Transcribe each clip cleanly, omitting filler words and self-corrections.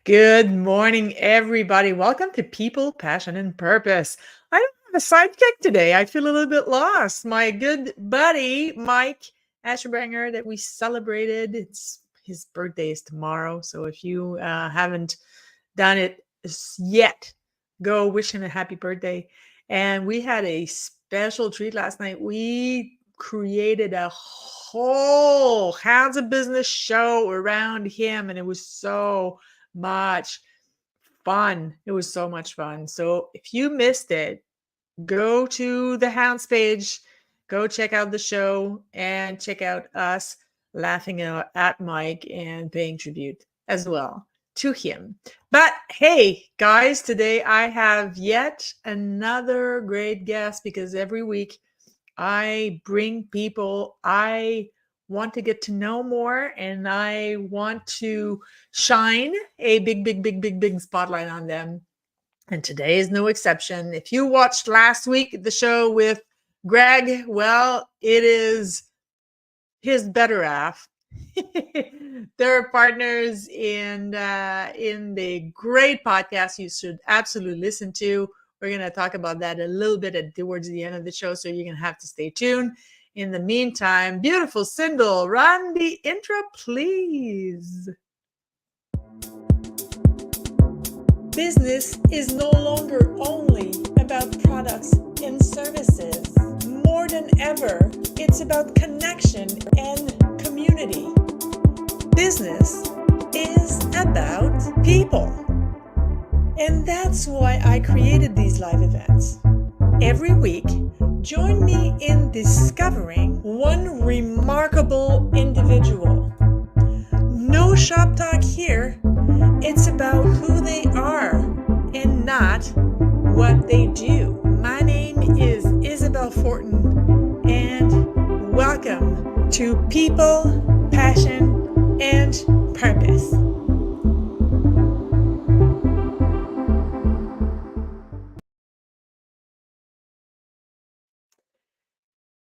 Good morning, everybody. Welcome to People, Passion, and Purpose. I don't have a sidekick today. I feel a little bit lost. My good buddy, Mike Asherbanger, that we celebrated, it's his birthday is tomorrow. So if you haven't done it yet, go wish him a happy birthday. And we had a special treat last night. We created a whole Hands of Business show around him, and it was so much fun. It was so much fun. So if you missed it, go to the Hounds page, go check out the show, and check out us laughing at Mike and paying tribute as well to him. But hey, guys, today I have yet another great guest because every week I bring people I want to get to know more, and I want to shine a big spotlight on them. And today is no exception. If you watched last week the show with Greg, well, it is his better half. They're partners in the great podcast you should absolutely listen to. We're going to talk about that a little bit towards the end of the show, so you're going to have to stay tuned. In the meantime, beautiful Sindel, run the intro, please. Business is no longer only about products and services. More than ever, it's about connection and community. Business is about people. And that's why I created these live events. Every week, join me in discovering one remarkable individual. No shop talk here. It's about who they are and not what they do. My name is Isabel Fortin, and welcome to People, Passion, and Purpose.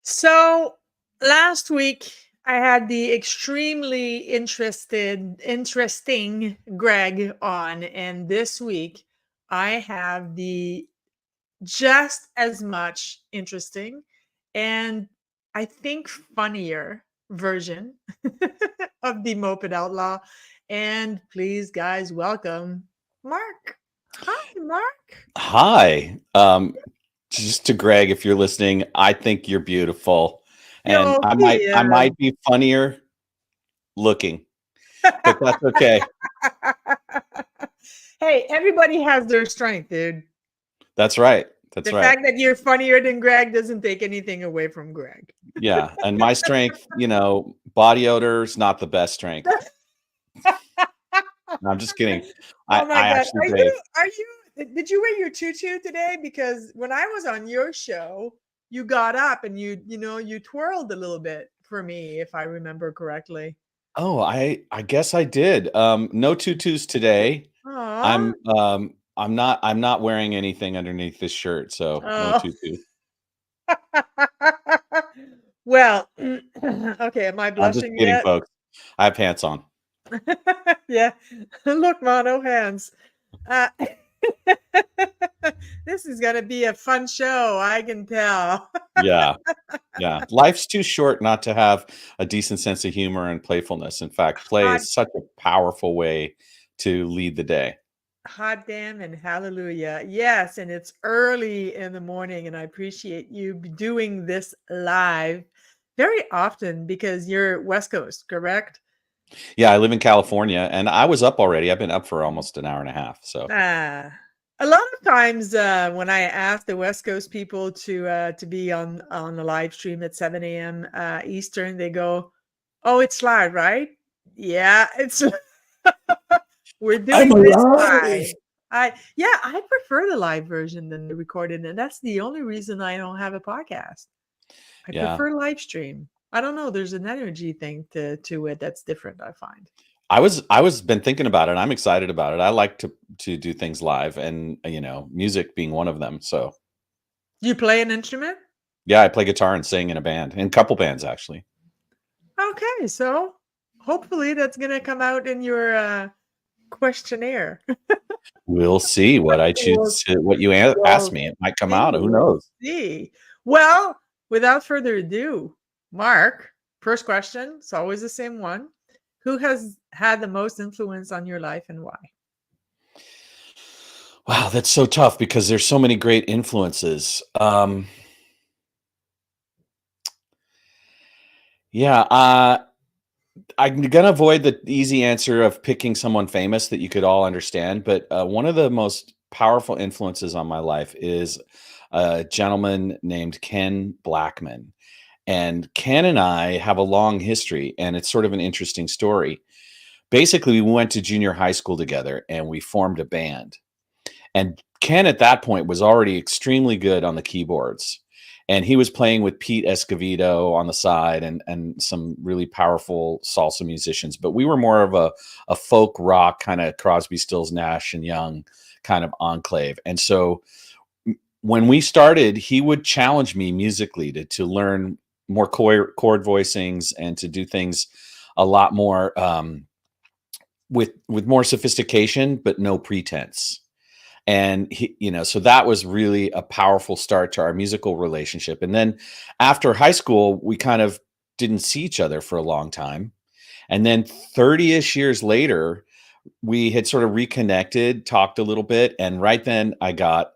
So last week I had the extremely interesting Greg on, and this week I have the just as much interesting and I think funnier version of the Moped Outlaw. And please, guys, welcome Mark. Hi, Mark. Hi. Just to Greg, if you're listening, I think you're beautiful. And Yo, I might be funnier looking, but that's okay. Hey, everybody has their strength, dude. That's right. That's The right. fact that you're funnier than Greg doesn't take anything away from Greg. Yeah. And my strength, body odor is not the best strength. No, I'm just kidding. Oh my I God. actually bathe. Did you wear your tutu today? Because when I was on your show, you got up and you twirled a little bit for me, if I remember correctly. Oh, I guess I did. No tutus today. Aw. I'm not wearing anything underneath this shirt, so no Oh. tutu. Well, okay. Am I I'm just blushing kidding, yet? folks. I have pants on. Yeah. Look, mono hands. Uh, this is going to be a fun show. I can tell. Yeah. Yeah. Life's too short not to have a decent sense of humor and playfulness. In fact, play Hot, is such a powerful way to lead the day. hot damn and hallelujah. Yes. And it's early in the morning, and I appreciate you doing this live very often because you're West Coast, correct? Yeah, I live in California and I was up already. I've been up for almost an hour and a half. So A lot of times when I ask the West Coast people to be on the live stream at 7 a.m. Eastern, they go, "Oh, it's live, right? Yeah, it's we're doing this live." I prefer the live version than the recorded, and that's the only reason I don't have a podcast. I yeah, prefer live stream. I don't know. There's an energy thing to it that's different, I find. I was been thinking about it. I'm excited about it. I like to do things live, and music being one of them. So You play an instrument? yeah, I play guitar and sing in a band, in a couple bands actually. Okay, so hopefully that's gonna come out in your questionnaire. We'll see what I We'll choose to what you ask we'll me. It might come see, out. Who knows? see. Well, without further ado, Mark, first question, it's always the same one. Who has had the most influence on your life and why? Wow, that's so tough because there's so many great influences. Yeah, I'm gonna avoid the easy answer of picking someone famous that you could all understand, but one of the most powerful influences on my life is a gentleman named Ken Blackman. And Ken and I have a long history, and it's sort of an interesting story. Basically, we went to junior high school together and we formed a band. And Ken at that point was already extremely good on the keyboards. And he was playing with Pete Escovedo on the side and some really powerful salsa musicians. But we were more of a folk rock kind of Crosby, Stills, Nash and Young kind of enclave. And so when we started, he would challenge me musically to learn more chord voicings and to do things a lot more with more sophistication, but no pretense. And he, so that was really a powerful start to our musical relationship. And then after high school, we kind of didn't see each other for a long time. And then 30-ish years later, we had sort of reconnected, talked a little bit, and right then I got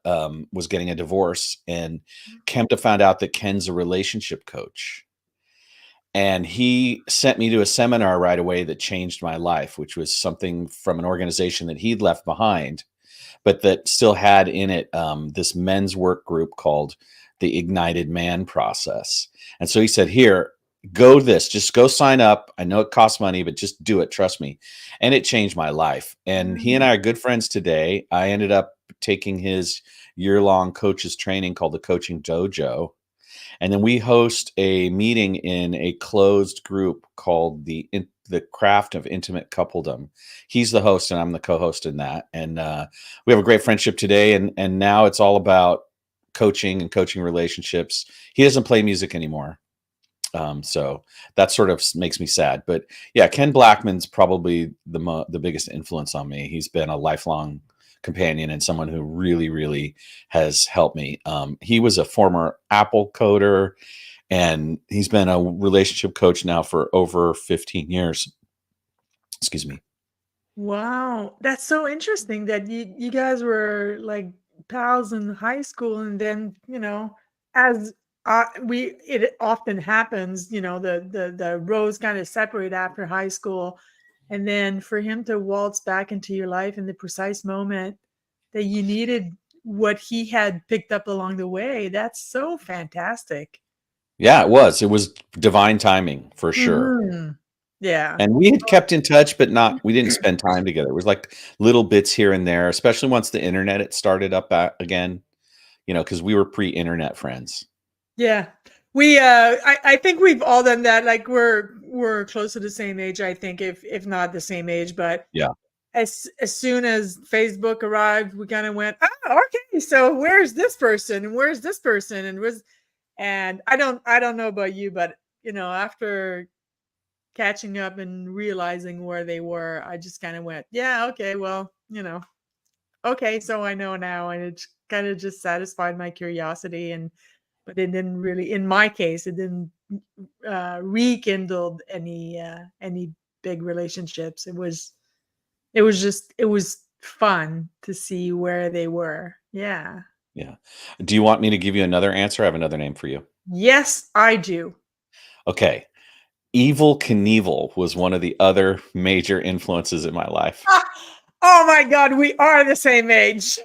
was getting a divorce, and came to find out that Ken's a relationship coach. And he sent me to a seminar right away that changed my life, which was something from an organization that he'd left behind, but that still had in it this men's work group called the Ignited Man Process. And so he said, here, go this, just go sign up. I know it costs money, but just do it. Trust me. And it changed my life. And he and I are good friends today. I ended up taking his year-long coaches training called the Coaching Dojo. And then we host a meeting in a closed group called the Craft of Intimate Coupledom. He's the host and I'm the co-host in that. And we have a great friendship today. And now it's all about coaching and coaching relationships. He doesn't play music anymore. So that sort of makes me sad. But yeah, Ken Blackman's probably the biggest influence on me. He's been a lifelong companion and someone who really, really has helped me. He was a former Apple coder, and he's been a relationship coach now for over 15 years. Excuse me. Wow, that's so interesting that you guys were like pals in high school, and then as we it often happens, the roads kind of separate after high school, and then for him to waltz back into your life in the precise moment that you needed what he had picked up along the way, that's so fantastic. Yeah, it was. It was divine timing for sure. Mhm. Yeah. And we had kept in touch, but we didn't spend time together. It was like little bits here and there, especially once the internet had started up again, because we were pre-internet friends. Yeah. We I think we've all done that. Like we're close to the same age, I think, if not the same age, but Yeah. as soon as Facebook arrived, we kind of went, oh, okay, so where's this person and where's this person and I don't know about you, but after catching up and realizing where they were, I just kind of went, yeah, okay, well, okay, so I know now, and it kind of just satisfied my curiosity, but it didn't really, in my case, it didn't rekindled any big relationships. It was fun to see where they were. Yeah. Yeah. Do you want me to give you another answer? I have another name for you. Yes, I do. Okay. Evil Knievel was one of the other major influences in my life. Oh my God, we are the same age.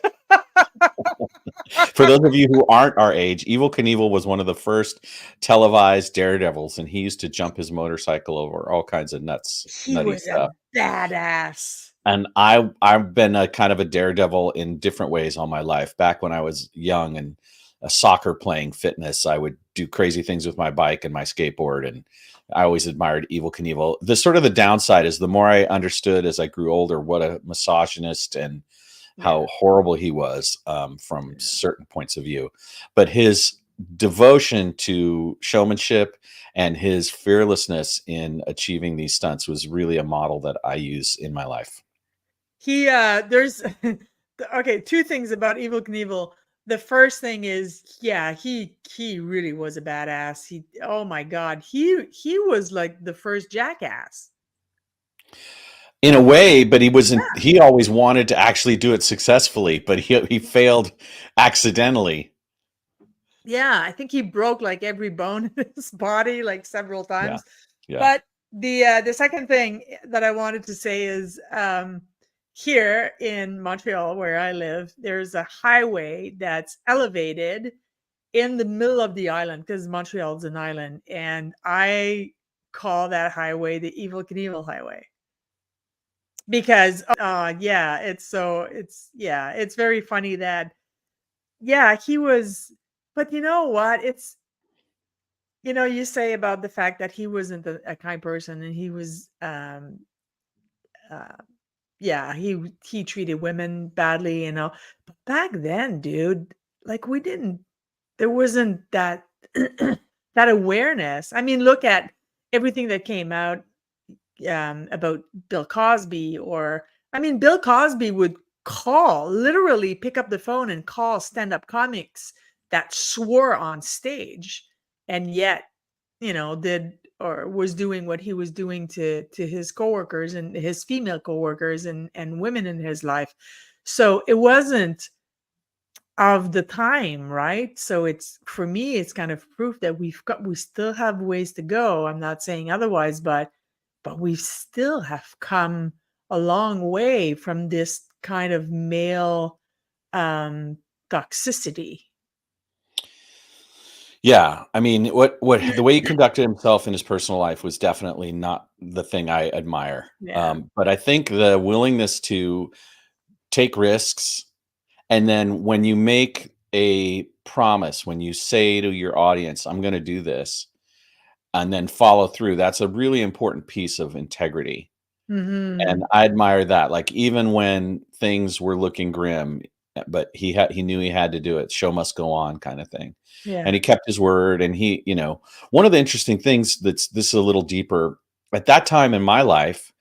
For those of you who aren't our age, Evil Knievel was one of the first televised daredevils, and he used to jump his motorcycle over all kinds of He nutty was a stuff. badass. And I've been a kind of a daredevil in different ways all my life. Back when I was young and a soccer playing fitness, I would do crazy things with my bike and my skateboard, and I always admired Evil Knievel. The sort of the downside is the more I understood as I grew older what a misogynist and how horrible he was from certain points of view. But his devotion to showmanship and his fearlessness in achieving these stunts was really a model that I use in my life. He there's okay, two things about Evil Knievel. The first thing is, yeah, he really was a badass. He, oh my god, he was like the first jackass. In a way, but he wasn't. Yeah. He always wanted to actually do it successfully, but he failed accidentally. Yeah, I think he broke like every bone in his body like several Yeah, times. yeah. But the second thing that I wanted to say is, here in Montreal where I live, there's a highway that's elevated in the middle of the island because Montreal's an island, and I call that highway the Evil Knievel Highway because yeah, it's very funny that, yeah, he was. But you know what? You say about the fact that he wasn't a kind person, and he was, uh, yeah, he treated women badly, but back then, dude, like, we didn't there wasn't that that awareness. I mean, look at everything that came out, about Bill Cosby. Or, I mean, Bill Cosby would literally pick up the phone and call stand-up comics that swore on stage, and yet, did or was doing what he was doing to his coworkers and his female coworkers and women in his life. So it wasn't of the time, right? So it's, for me, it's kind of proof that we still have ways to go. I'm not saying otherwise, but we still have come a long way from this kind of male, um toxicity. Yeah, I mean, what the way he conducted himself in his personal life was definitely not the thing I admire. Yeah. But I think the willingness to take risks, and then when you make a promise, when you say to your audience, "I'm going to do this," and then follow through, that's a really important piece of integrity. And Mhm. I admire that. Like, even when things were looking grim, but he knew he had to do it. Show must go on, kind of thing. And Yeah. he kept his word. And one of the interesting things, this is a little deeper. At that time in my life,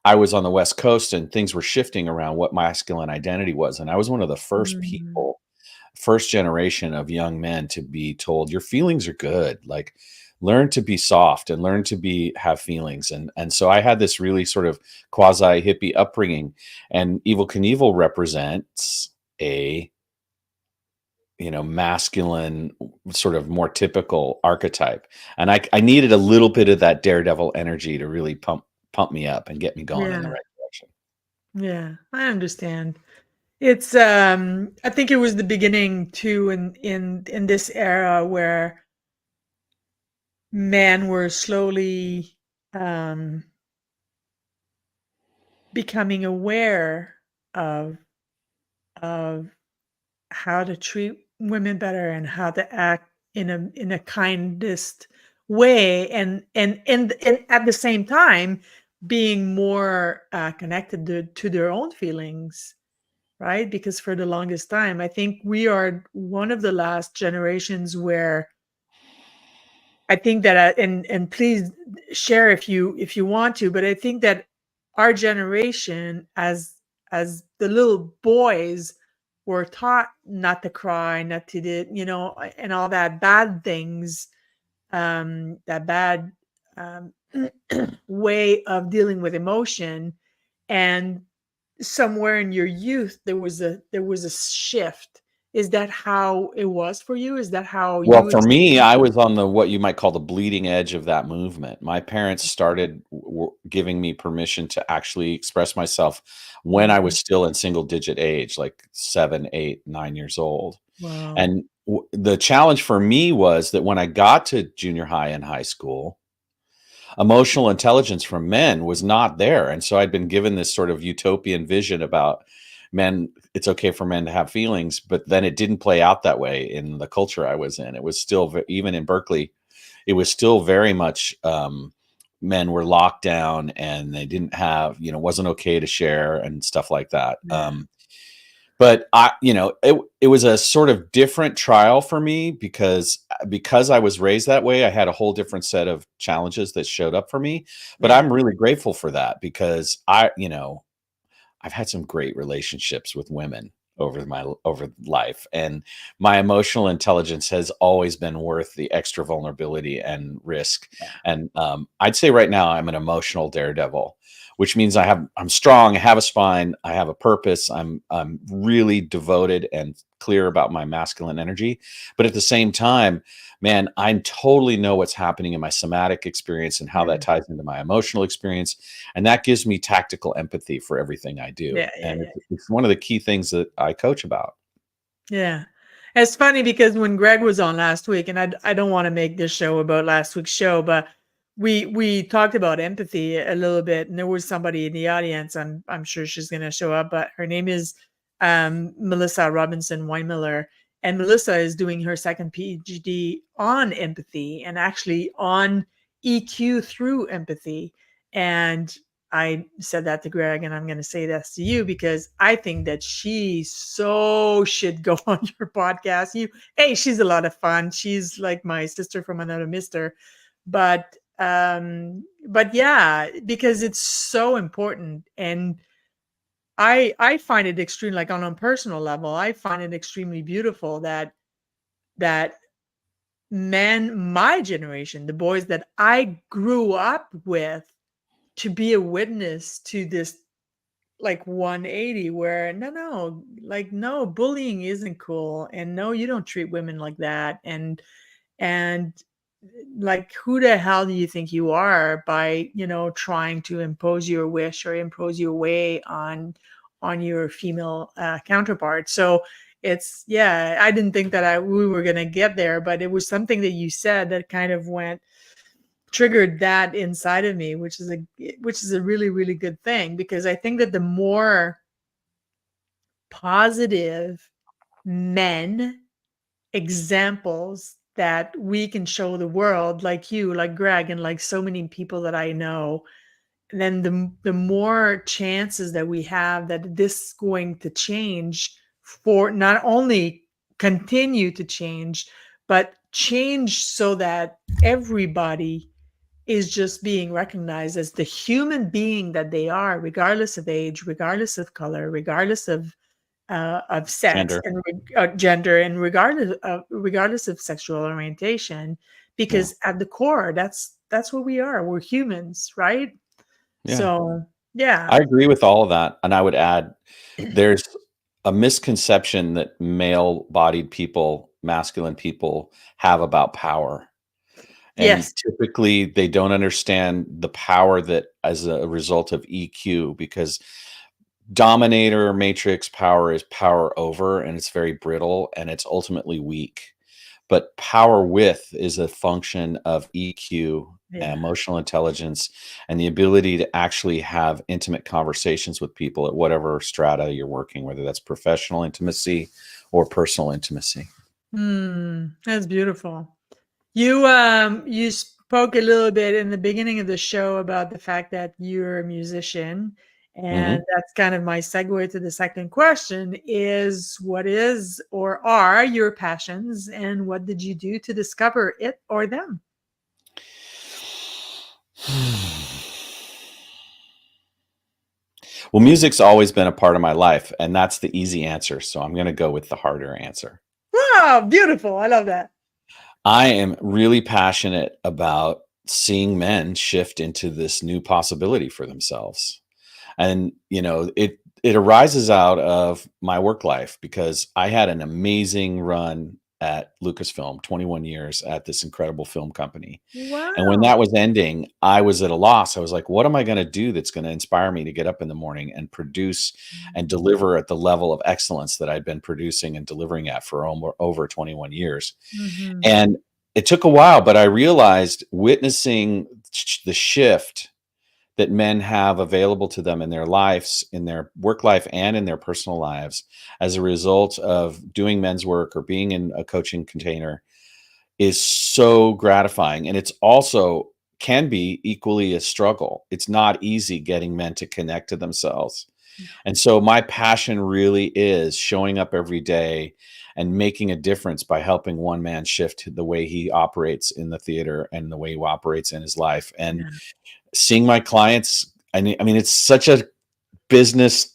I was on the West Coast, and things were shifting around what masculine identity was. And I was one of the Mhm. first generation of young men to be told your feelings are good. Like, learn to be soft and learn to have feelings. And so I had this really sort of quasi hippie upbringing, and Evil Knievel represents a masculine, sort of more typical archetype. And I needed a little bit of that daredevil energy to really pump me up and get me going in the Yeah. right direction. Yeah. I understand. It's, I think it was the beginning too, in this era where men were slowly, um becoming aware of of how to treat women better and how to act in a kindest way, and at the same time being more, connected to their own feelings, right? Because for the longest time, I think we are one of the last generations where I think that, and please share if you want to, but I think that our generation, as the little boys, were taught not to cry, not to do, and all that bad things, that bad, um, way of dealing with emotion. And somewhere in your youth, there was a shift. Is that how it was for you? Is that how Well, you for me, experienced I it? was on the what you might call the bleeding edge of that movement. My parents started giving me permission to actually express myself when I Mhm. was still in single digit age, like 7, 8, 9 years old. Wow. And the challenge for me was that when I got to junior high and high school, emotional intelligence from men was not there. And so I'd been given this sort of utopian vision about men. It's okay for men to have feelings, but then it didn't play out that way in the culture I was in. It was still, even in Berkeley, it was still very much, men were locked down, and they didn't have, wasn't okay to share and stuff like that. Yeah. But it was a sort of different trial for me, because I was raised that way. I had a whole different set of challenges that showed up for me. But Yeah. I'm really grateful for that, because I've had some great relationships with women over life, and my emotional intelligence has always been worth the extra vulnerability and risk. Yeah. And I'd say right now I'm an emotional daredevil, which means I'm strong, I have a spine, I have a purpose, I'm really devoted and clear about my masculine energy. But at the same time, man, I totally know what's happening in my somatic experience and how that Mm. ties into my emotional experience. And that gives me tactical empathy for everything I do. Yeah, yeah, And yeah. it's one of the key things that I coach about. Yeah. It's funny because when Greg was on last week, and I don't want to make this show about last week's show, but we talked about empathy a little bit, and there was somebody in the audience. I'm sure she's going to show up, but her name is Melissa Robinson Weinmiller, and Melissa is doing her second PhD on empathy and actually on EQ through empathy. And I said that to Greg, and I'm going to say this to you because I think that she so should go on your podcast. She's a lot of fun. She's like my sister from another mister, but yeah, because it's so important. And I find it extreme, like on a personal level, I find it extremely beautiful that men, my generation, the boys that I grew up with, to be a witness to this like 180 where no, bullying isn't cool, and no, you don't treat women like that, and like, who the hell do you think you are by trying to impose your wish or impose your way on your female counterpart. So it's, yeah, I didn't think that we were going to get there, but it was something that you said that kind of triggered that inside of me, which is a really, really good thing, because I think that the more positive men examples that we can show the world, like you, like Greg, and like so many people that I know, then the more chances that we have that this is going to change, for not only continue to change, but change so that everybody is just being recognized as the human being that they are, regardless of age, regardless of color, regardless of sex Gender. and gender, and regardless of sexual orientation, Yeah. because at the core, that's what we are. We're humans, right? Yeah. So yeah. I agree with all of that. And I would add, there's a misconception that male-bodied people, masculine people have about power. And Yes. typically they don't understand the power that as a result of EQ, because dominator matrix power is power over, and it's very brittle and it's ultimately weak. But power width is a function of EQ, Yeah. emotional intelligence, and the ability to actually have intimate conversations with people at whatever strata you're working, whether that's professional intimacy or personal intimacy. That's beautiful. You spoke a little bit in the beginning of the show about the fact that you're a musician, and Mhm. that's kind of my segue to the second question: is what is or are your passions, and what did you do to discover it or them? Well, music's always been a part of my life, and that's the easy answer. So I'm going to go with the harder answer. Wow, beautiful! I love that. I am really passionate about seeing men shift into this new possibility for themselves. And, it arises out of my work life, because I had an amazing run at Lucasfilm, 21 years at this incredible film company. And when Wow. that was ending, I was at a loss. I was like, what am I going to do that's going to inspire me to get up in the morning and produce and deliver at the level of excellence that I'd been producing and delivering at for over 21 years? Mhm. And it took a while, but I realized, witnessing the shift that men have available to them in their lives, in their work life and in their personal lives, as a result of doing men's work or being in a coaching container, is so gratifying. And it's also can be equally a struggle. It's not easy getting men to connect to themselves. And so my passion really is showing up every day and making a difference by helping one man shift the way he operates in the theater and the way he operates in his life. And Yeah. seeing my clients, I mean, it's such a business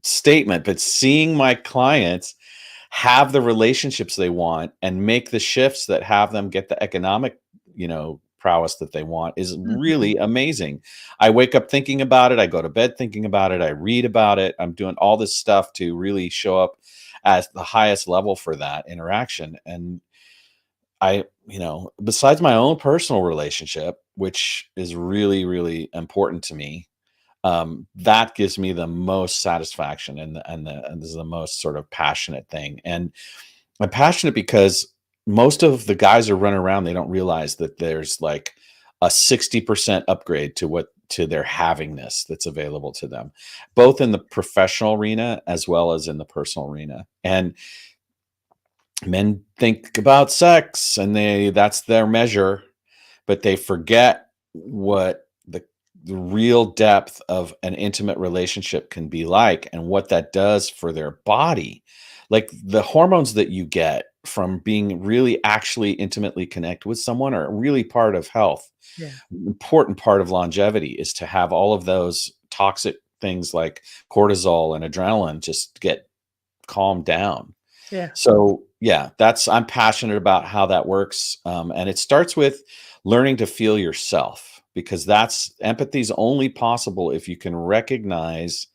statement, but seeing my clients have the relationships they want and make the shifts that have them get the economic, prowess that they want is Mhm. really amazing. I wake up thinking about it. I go to bed thinking about it. I read about it. I'm doing all this stuff to really show up at the highest level for that interaction. And besides my own personal relationship, which is really, really important to me, that gives me the most satisfaction and this is the most sort of passionate thing. And I'm passionate because most of the guys who run around, they don't realize that there's like a 60% upgrade to their havingness that's available to them, both in the professional arena as well as in the personal arena. And men think about sex and that's their measure, but they forget what the real depth of an intimate relationship can be like and what that does for their body. Like the hormones that you get from being really actually intimately connect with someone are really part of health. Yeah. Important part of longevity is to have all of those toxic things like cortisol and adrenaline just get calmed down. Yeah. So yeah, I'm passionate about how that works, and it starts with learning to feel yourself, because that's empathy is only possible if you can recognize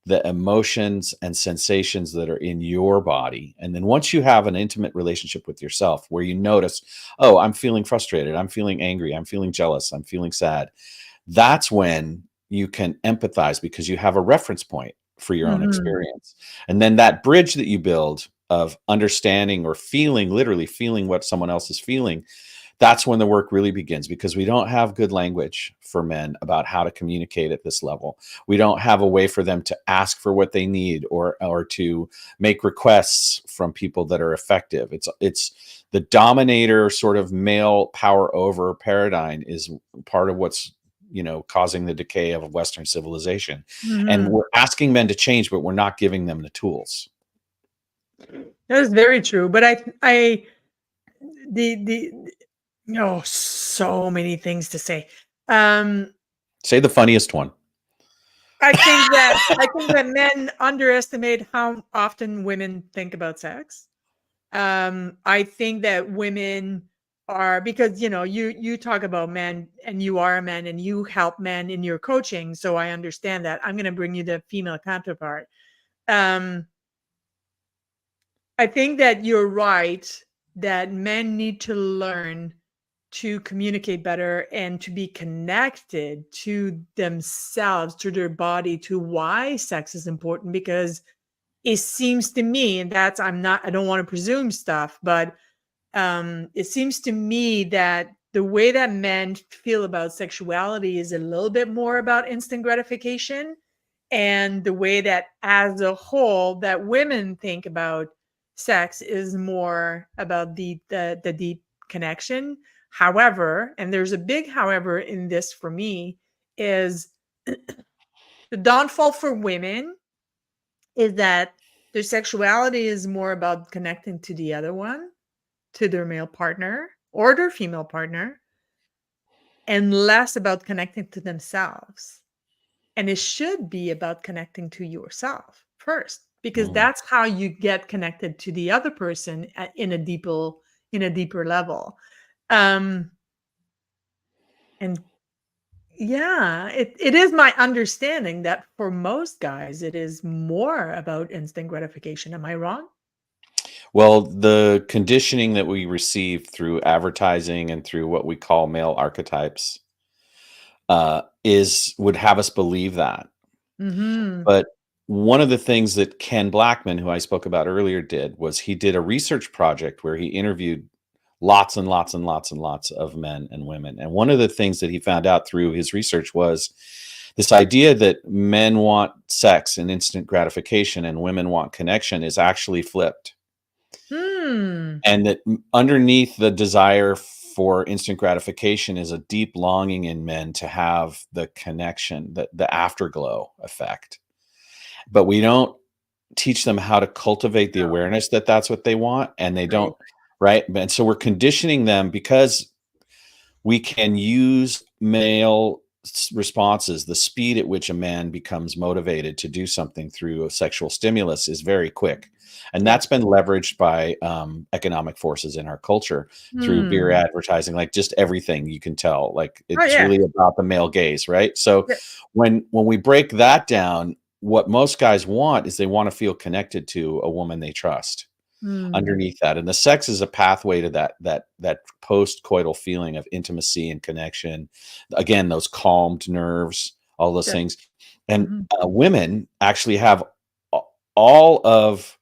the emotions and sensations that are in your body. And then once you have an intimate relationship with yourself, where you notice, oh, I'm feeling frustrated, I'm feeling angry, I'm feeling jealous, I'm feeling sad, that's when you can empathize because you have a reference point for your own Mhm. experience. And then that bridge that you build of understanding or feeling, literally feeling what someone else is feeling, that's when the work really begins, because we don't have good language for men about how to communicate at this level. We don't have a way for them to ask for what they need or to make requests from people that are effective. It's the dominator sort of male power over paradigm is part of what's causing the decay of Western civilization. And Mhm. we're asking men to change, but we're not giving them the tools. That is very true. But the oh, so many things to say. Um, Say the funniest one. I think that men underestimate how often women think about sex. I think that women are, because you talk about men and you are a man and you help men in your coaching, so I understand that. I'm going to bring you the female counterpart. Um, I think that you're right that men need to learn to communicate better and to be connected to themselves, to their body, to why sex is important. Because it seems to me, and I don't want to presume stuff, but it seems to me that the way that men feel about sexuality is a little bit more about instant gratification, and the way that as a whole that women think about sex is more about the deep connection. However, and there's a big however in this for me, is the downfall for women is that their sexuality is more about connecting to the other one, to their male partner or their female partner, and less about connecting to themselves. And it should be about connecting to yourself first, because Mm. that's how you get connected to the other person in a deeper level. Um, and yeah, it is my understanding that for most guys, it is more about instant gratification. Am I wrong? Well, the conditioning that we receive through advertising and through what we call male archetypes is would have us believe that. Mhm. But one of the things that Ken Blackman, who I spoke about earlier, did was he did a research project where he interviewed lots and lots and lots and lots of men and women. And one of the things that he found out through his research was this idea that men want sex and instant gratification and women want connection is actually flipped. Hmm. And that underneath the desire for instant gratification is a deep longing in men to have the connection, the afterglow effect. But we don't teach them how to cultivate the No. awareness that that's what they want, and they Right. don't, right? And so we're conditioning them because we can use male responses, the speed at which a man becomes motivated to do something through a sexual stimulus is very quick. And Yeah. that's been leveraged by economic forces in our culture through beer Hmm. advertising, like just everything you can tell. Like Oh, it's yeah. really about the male gaze, right? So Yeah. when we break that down, what most guys want is they want to feel connected to a woman they trust Hmm. underneath that, and the sex is a pathway to that post-coital feeling of intimacy and connection. Again, those calmed nerves, all those Yeah. things. And Mhm. women actually have all of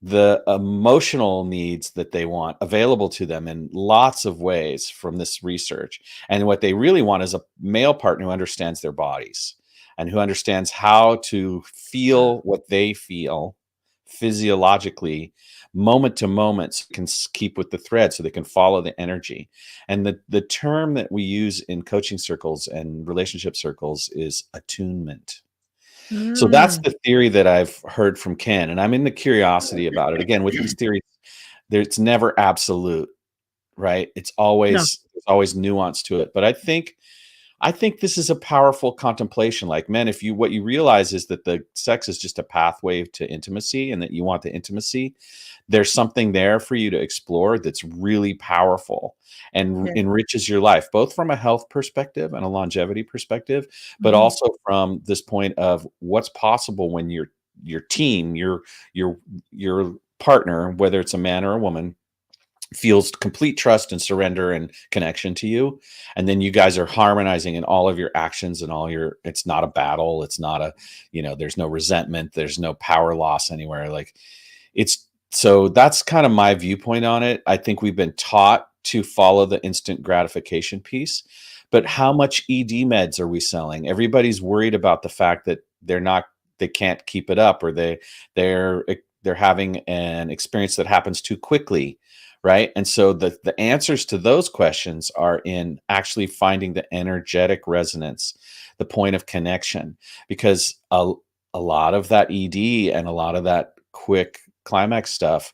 the emotional needs that they want available to them in lots of ways from this research. And what they really want is a male partner who understands their bodies and who understands how to feel what they feel physiologically, moment to moment, so can keep with the thread, so they can follow the energy. And the term that we use in coaching circles and relationship circles is attunement. So that's Mm. the theory that I've heard from Ken, and I'm in the curiosity about it. Again, with these theories, it's never absolute, right? No. There's always nuance to it. But I think this is a powerful contemplation. Like, men, if you what you realize is that the sex is just a pathway to intimacy, and that you want the intimacy, there's something there for you to explore that's really powerful and Yeah. enriches your life, both from a health perspective and a longevity perspective, but Mhm. also from this point of what's possible when your team, your your partner, whether it's a man or a woman, feels complete trust and surrender and connection to you, and then you guys are harmonizing in all of your actions and all your, it's not a battle, it's not a, there's no resentment, there's no power loss anywhere. Like, it's, so that's kind of my viewpoint on it. I think we've been taught to follow the instant gratification piece, but how much ED meds are we selling? Everybody's worried about the fact that they can't keep it up, or they're they're having an experience that happens too quickly, right? And so the answers to those questions are in actually finding the energetic resonance, the point of connection, because a lot of that ED and a lot of that quick climax stuff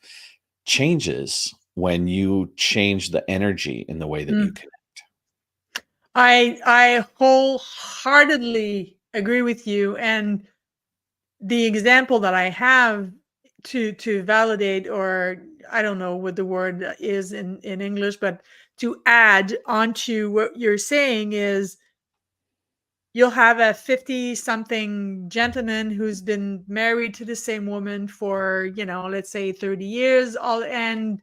changes when you change the energy in the way that you Mm. can. I wholeheartedly agree with you, and the example that I have to validate, or I don't know what the word is in English, but to add onto what you're saying is, you'll have a 50 something gentleman who's been married to the same woman for, let's say 30 years, all, and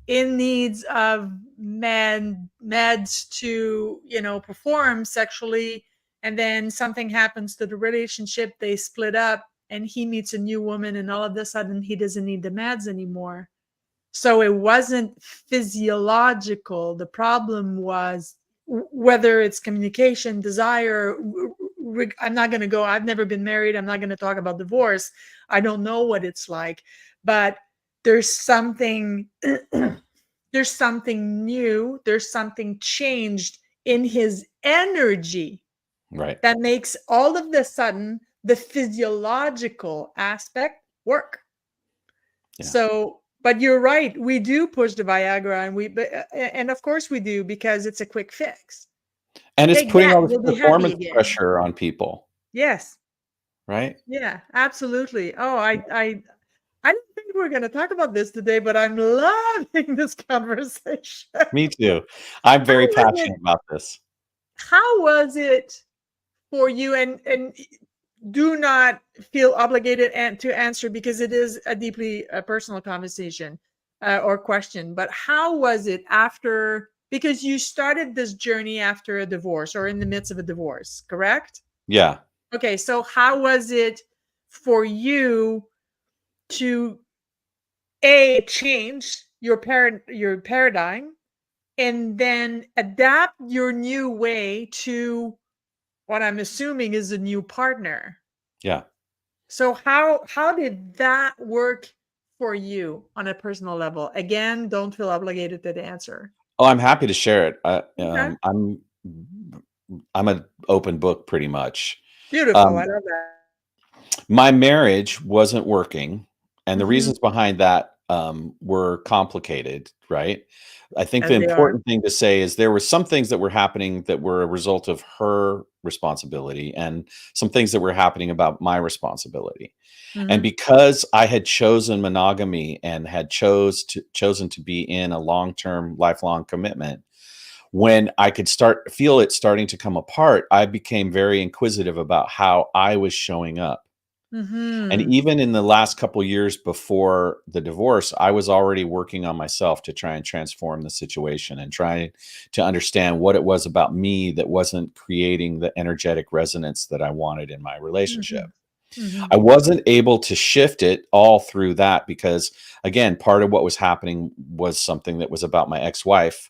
in needs of meds to, perform sexually. And then something happens to the relationship, they split up, and he meets a new woman, and all of a sudden he doesn't need the meds anymore. So it wasn't physiological. The problem was whether it's communication, desire. I'm not going to go, I've never been married. I'm not going to talk about divorce. I don't know what it's like, but there's something, there's something new, there's something changed in his energy Right. that makes all of the sudden the physiological aspect work. Yeah. So, but you're right. We do push the Viagra, and of course we do, because it's a quick fix. And it's Take putting that, all this you'll be happy performance again. pressure on people, Yes. right? Yeah, absolutely. Oh, I don't think we're going to talk about this today, but I'm loving this conversation. Me too. I'm How very was it? passionate about this. How was it for you? And do not feel obligated and to answer, because it is a deeply personal conversation or question. But how was it after? Because you started this journey after a divorce, or in the midst of a divorce, correct? Yeah. Okay, so how was it for you to change your paradigm, and then adapt your new way to what I'm assuming is a new partner? Yeah. So how did that work for you on a personal level? Again, don't feel obligated to the answer. Oh, I'm happy to share it. Okay. I'm an open book pretty much. Beautiful. I Um, love that. my marriage wasn't working, and the Mhm. reasons behind that were complicated, right? I think the As they are. important thing to say is there were some things that were happening that were a result of her responsibility, and some things that were happening about my responsibility. And Mhm. because I had chosen monogamy and had chosen to be in a long-term, lifelong commitment, when I could feel it starting to come apart, I became very inquisitive about how I was showing up. And Mhm. even in the last couple years before the divorce, I was already working on myself to try and transform the situation and trying to understand what it was about me that wasn't creating the energetic resonance that I wanted in my relationship. Mhm. Mhm. I wasn't able to shift it all through that because, again, part of what was happening was something that was about my ex-wife.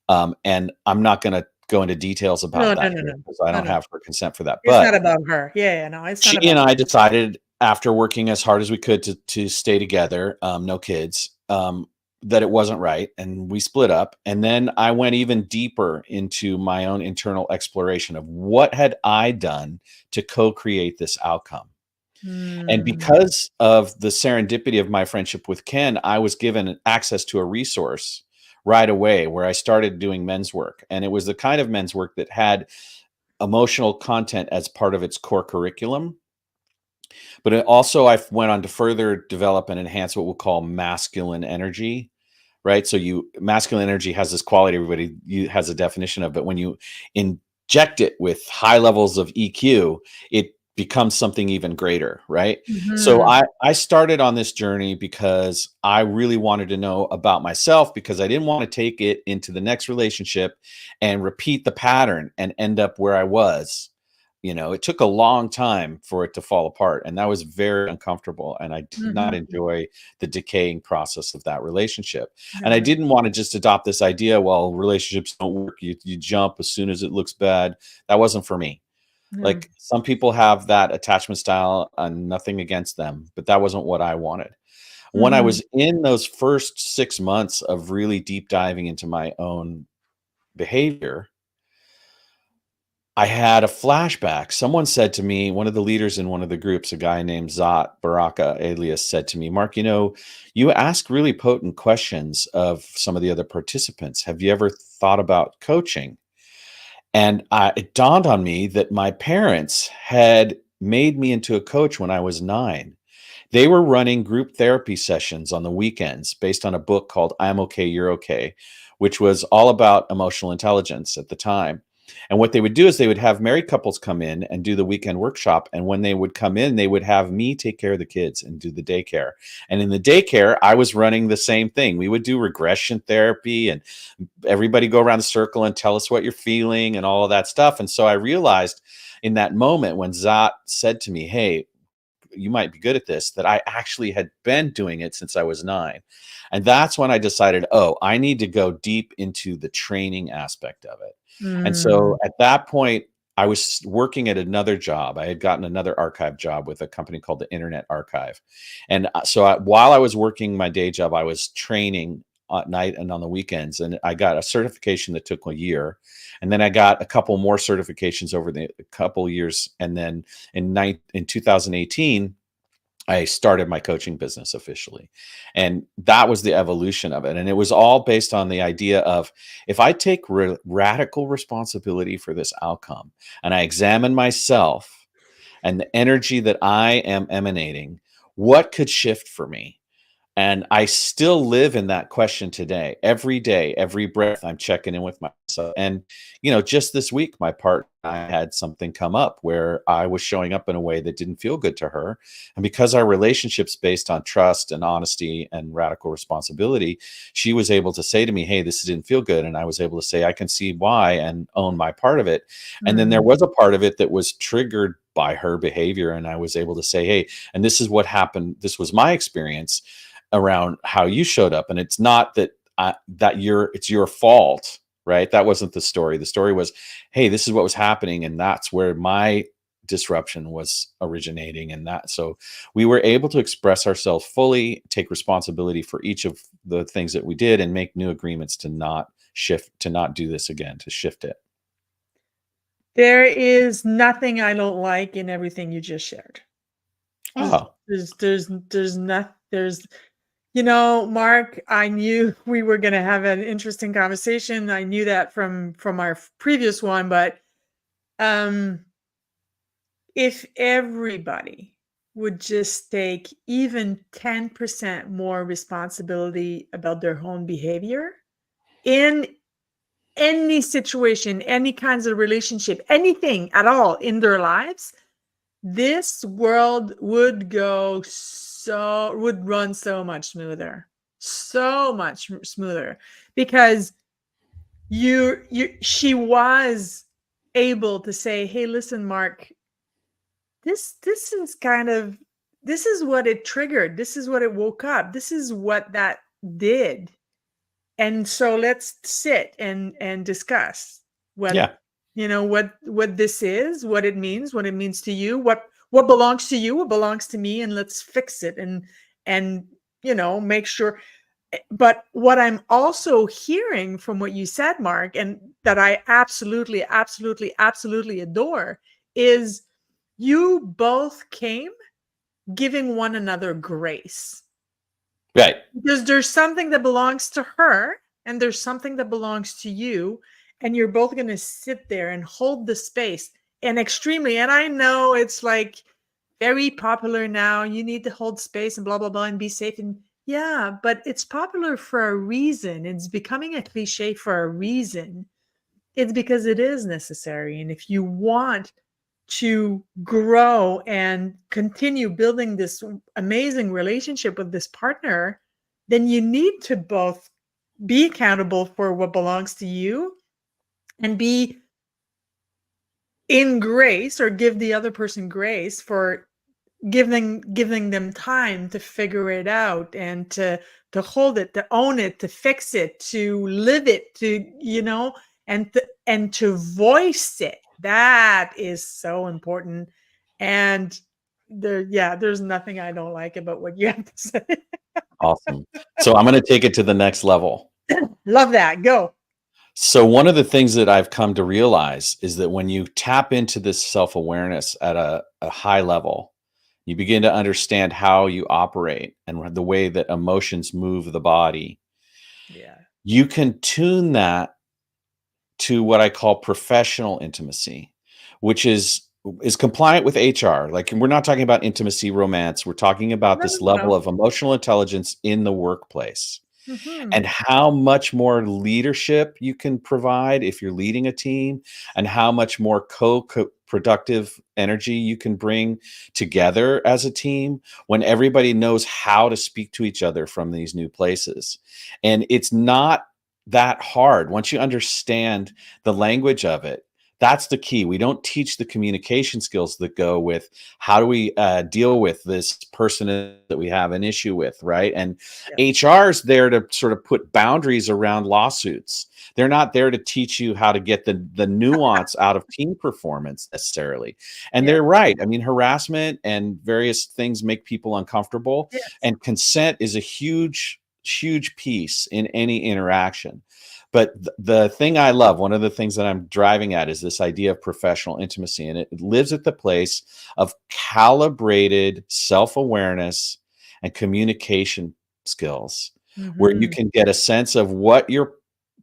And I'm not going to go into details No, about no, that no, here no. because I No, don't no. have her consent for that. It's not But about her. Yeah, yeah, no, it's not she about and I her. decided after working as hard as we could to stay together, no kids, that it wasn't right, and we split up. And then I went even deeper into my own internal exploration of what had I done to co-create this outcome. And Mm. because of the serendipity of my friendship with Ken, I was given access to a resource right away where I started doing men's work. And it was the kind of men's work that had emotional content as part of its core curriculum. But it also, I went on to further develop and enhance what we'll call masculine energy, right? So masculine energy has this quality has a definition of, but when you inject it with high levels of EQ, it becomes something even greater, right? So Mhm. I started on this journey because I really wanted to know about myself, because I didn't want to take it into the next relationship and repeat the pattern and end up where I was. It took a long time for it to fall apart, and that was very uncomfortable, and I did not Mhm. enjoy the decaying process of that relationship. And I Yeah. didn't want to just adopt this idea, well, relationships don't work, you jump as soon as it looks bad. That wasn't for me. Yeah. Like, some people have that attachment style, and nothing against them, but that wasn't what I wanted. When I Mhm. was in those first 6 months of really deep diving into my own behavior, I had a flashback. Someone said to me, one of the leaders in one of the groups, a guy named Zat Baraka alias, said to me, Mark, you ask really potent questions of some of the other participants. Have you ever thought about coaching? And it dawned on me that my parents had made me into a coach when I was 9. They were running group therapy sessions on the weekends based on a book called I'm Okay, You're Okay, which was all about emotional intelligence at the time. And what they would do is they would have married couples come in and do the weekend workshop. And when they would come in, they would have me take care of the kids and do the daycare. And in the daycare, I was running the same thing. We would do regression therapy, and everybody go around the circle and tell us what you're feeling and all of that stuff. And so I realized in that moment when Zat said to me, hey, you might be good at this, that I actually had been doing it since I was 9. And that's when I decided, oh, I need to go deep into the training aspect of it. And so Mm. at that point, I was working at another job. I had gotten another archive job with a company called the Internet Archive. And while I was working my day job, I was training at night and on the weekends. And I got a certification that took a year. And then I got a couple more certifications over the couple years. And then in 2018, I started my coaching business officially. And that was the evolution of it. And it was all based on the idea of, if I take radical responsibility for this outcome and I examine myself and the energy that I am emanating, what could shift for me? And I still live in that question today. Every day, every breath, I'm checking in with myself. And, just this week, my partner and I had something come up where I was showing up in a way that didn't feel good to her. And because our relationship's based on trust and honesty and radical responsibility, she was able to say to me, hey, this didn't feel good. And I was able to say, I can see why, and own my part of it. And then there Mhm. was a part of it that was triggered by her behavior. And I was able to say, hey, and this is what happened. This was my experience around how you showed up, and it's not that it's your fault, right? That wasn't the story. The story was, hey, this is what was happening, and that's where my disruption was originating. And that, so we were able to express ourselves fully, take responsibility for each of the things that we did, and make new agreements to not do this again, to shift it. There is nothing I don't like in everything you just shared. There's Oh, there's not there's You know, Mark, I knew we were going to have an interesting conversation. I knew that from our previous one, but um, if everybody would just take even 10% more responsibility about their own behavior in any situation, any kinds of relationship, anything at all in their lives, this world would run so much smoother, so much smoother, because she was able to say, hey, listen, Mark, this is kind of, this is what it triggered, this is what it woke up, this is what that did, and so let's sit and discuss what, Yeah. what this is, what it means to you, what belongs to you, what belongs to me, and let's fix it, and make sure. But what I'm also hearing from what you said, Mark, and that I absolutely, absolutely, absolutely adore, is you both came giving one another grace. Right. Because there's something that belongs to her and there's something that belongs to you. And you're both going to sit there and hold the space. And I know it's like very popular now. You need to hold space and blah, blah, blah, and be safe. And yeah, but it's popular for a reason. It's becoming a cliche for a reason. It's because it is necessary. And if you want to grow and continue building this amazing relationship with this partner, then you need to both be accountable for what belongs to you and be in grace, or give the other person grace for giving them time to figure it out and to hold it, to own it, to fix it, to live it, to and to voice it. That is so important. And there's nothing I don't like about what you have to say. Awesome. So I'm going to take it to the next level. Love that. Go. So one of the things that I've come to realize is that when you tap into this self-awareness at a high level, you begin to understand how you operate and the way that emotions move the body. Yeah. You can tune that to what I call professional intimacy, which is compliant with HR. Like, we're not talking about intimacy romance. We're talking about No, this no, level no. of emotional intelligence in the workplace. Mhm. And how much more leadership you can provide if you're leading a team, and how much more productive energy you can bring together as a team when everybody knows how to speak to each other from these new places. And it's not that hard once you understand the language of it. That's the key. We don't teach the communication skills that go with how do we deal with this person that we have an issue with, right? And Yeah. HR is there to sort of put boundaries around lawsuits. They're not there to teach you how to get the nuance out of team performance necessarily. And Yeah. they're right. I mean, harassment and various things make people uncomfortable, Yes. and consent is a huge, huge piece in any interaction. But the thing I love, one of the things that I'm driving at, is this idea of professional intimacy. And it lives at the place of calibrated self-awareness and communication skills, where you Mhm. can get a sense of what your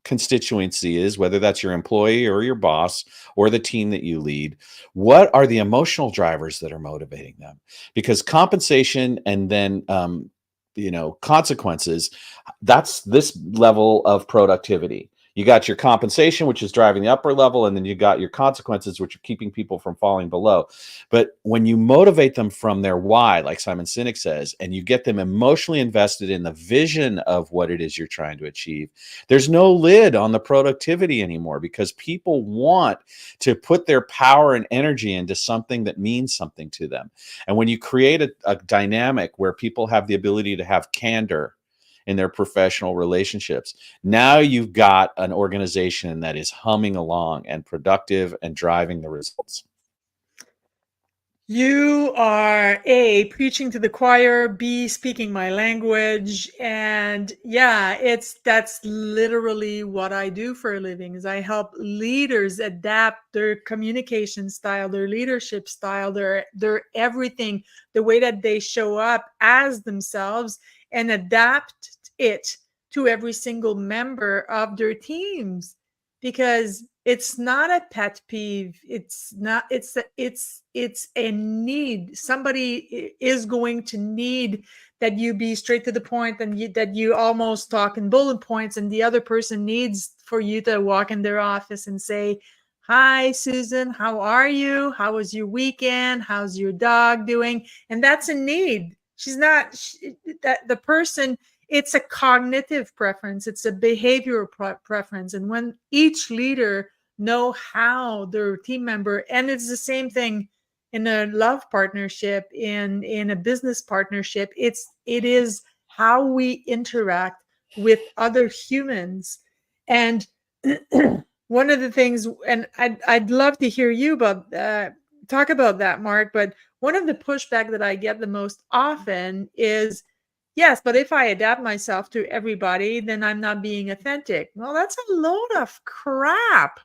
constituency is, whether that's your employee or your boss or the team that you lead. What are the emotional drivers that are motivating them? Because compensation and then consequences, that's this level of productivity. You got your compensation, which is driving the upper level, and then you got your consequences, which are keeping people from falling below. But when you motivate them from their why, like Simon Sinek says, and you get them emotionally invested in the vision of what it is you're trying to achieve, there's no lid on the productivity anymore, because people want to put their power and energy into something that means something to them. And when you create a dynamic where people have the ability to have candor in their professional relationships, now you've got an organization that is humming along and productive and driving the results. You are A, preaching to the choir, B, speaking my language. And yeah, that's literally what I do for a living, is I help leaders adapt their communication style, their leadership style, their everything, the way that they show up as themselves. and adapt it to every single member of their teams, because it's not a pet peeve. It's not, it's a need. Somebody is going to need that you be straight to the point, and that you almost talk in bullet points, and the other person needs for you to walk in their office and say, "Hi, Susan, how are you? How was your weekend? How's your dog doing?" And that's a need. She's not that the person, it's a cognitive preference, it's a behavioral preference. And when each leader know how their team member, and it's the same thing in a love partnership, in a business partnership, it is how we interact with other humans. And one of the things, and I'd love to hear you about talk about that, Mark, but one of the pushback that I get the most often is, yes, but if I adapt myself to everybody, then I'm not being authentic. Well, that's a load of crap.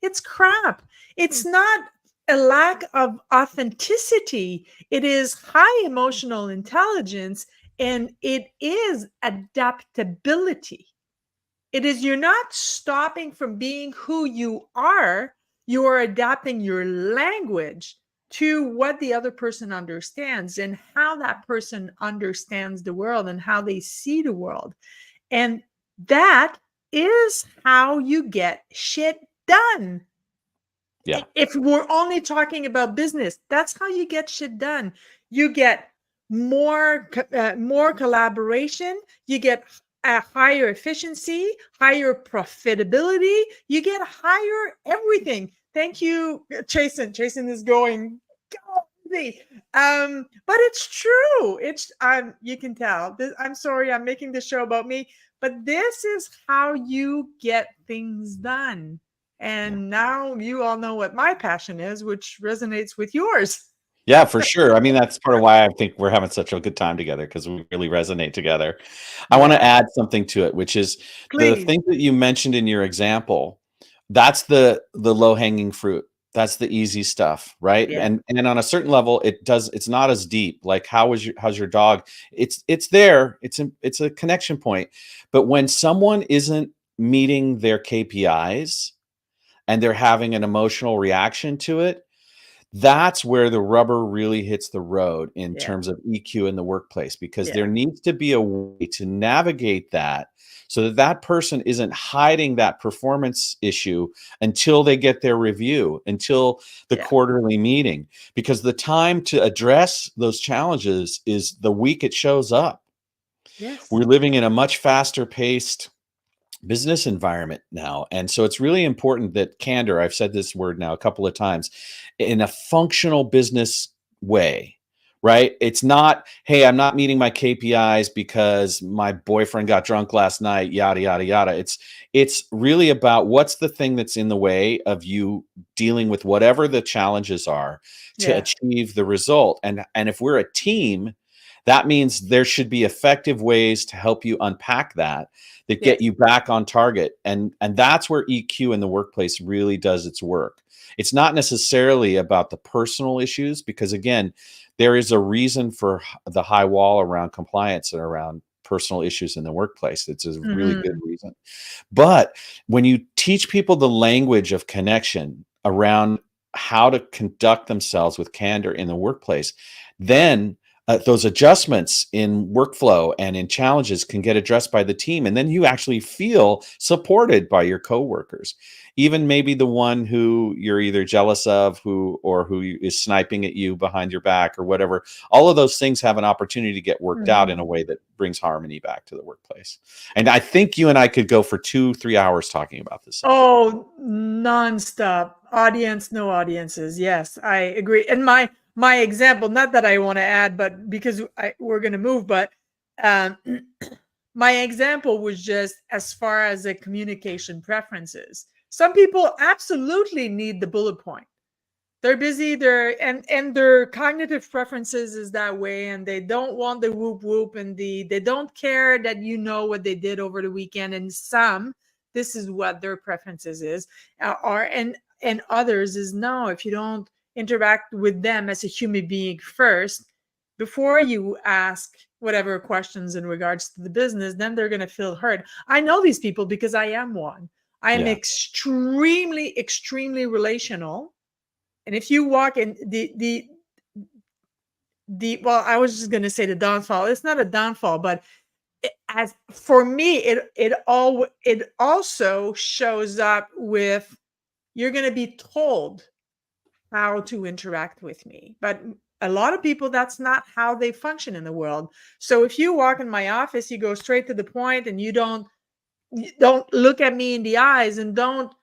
It's crap. It's not a lack of authenticity. It is high emotional intelligence, and it is adaptability. It is, you're not stopping from being who you are. You are adapting your language to what the other person understands, and how that person understands the world, and how they see the world. And that is how you get shit done. Yeah. If we're only talking about business, that's how you get shit done. You get more collaboration. You get a higher efficiency, higher profitability. You get higher everything. Thank you, Chasen. Chasen is going crazy. But it's true. It's you can tell. I'm sorry, I'm making the show about me, but this is how you get things done. And now you all know what my passion is, which resonates with yours. Yeah, for sure. I mean, that's part of why I think we're having such a good time together, because we really resonate together. I want to Yeah, add something to it, which is the please. thing that you mentioned in your example. That's the low hanging fruit. That's the easy stuff, right? Yeah, And on a certain level, it's not as deep. Like, how's your dog? It's there. It's a connection point. But when someone isn't meeting their KPIs and they're having an emotional reaction to it, that's where the rubber really hits the road in yeah, terms of EQ in the workplace, because there yeah, needs to be a way to navigate that, so that that person isn't hiding that performance issue until they get their review, until the yeah. quarterly meeting, because the time to address those challenges is the week it shows up. Yes. We're living in a much faster paced business environment now. And so it's really important that candor, I've said this word now a couple of times, in a functional business way, right? It's not, hey, I'm not meeting my KPIs because my boyfriend got drunk last night, yada, yada, yada. It's really about what's the thing that's in the way of you dealing with whatever the challenges are to Yeah. achieve the result. And if we're a team, that means there should be effective ways to help you unpack that get Yes. you back on target. And that's where EQ in the workplace really does its work. It's not necessarily about the personal issues, because again, there is a reason for the high wall around compliance and around personal issues in the workplace. It's a really good Mhm. reason. But when you teach people the language of connection around how to conduct themselves with candor in the workplace, then those adjustments in workflow and in challenges can get addressed by the team. And then you actually feel supported by your coworkers, even maybe the one who you're either jealous of, who is sniping at you behind your back or whatever. All of those things have an opportunity to get worked out in Mhm. a way that brings harmony back to the workplace. And I think you and I could go for 2-3 hours talking about this subject. Oh, nonstop. Audience, no audiences. Yes, I agree. And my example, not that I want to add, but because we're going to move, but um, my example was just as far as the communication preferences. Some people absolutely need the bullet point. They're busy, and their cognitive preferences is that way, and they don't want the whoop whoop, and they don't care that you know what they did over the weekend. And some, this is what their preferences is, are, and others is no. If you don't interact with them as a human being first, before you ask whatever questions in regards to the business, then they're going to feel hurt. I know these people because I am one. I am Yeah. extremely, extremely relational. And if you walk in well, I was just going to say the downfall. It's not a downfall, but as for me, it also shows up with, you're going to be told how to interact with me. But a lot of people, that's not how they function in the world. So if you walk in my office, you go straight to the point, and you don't look at me in the eyes, and don't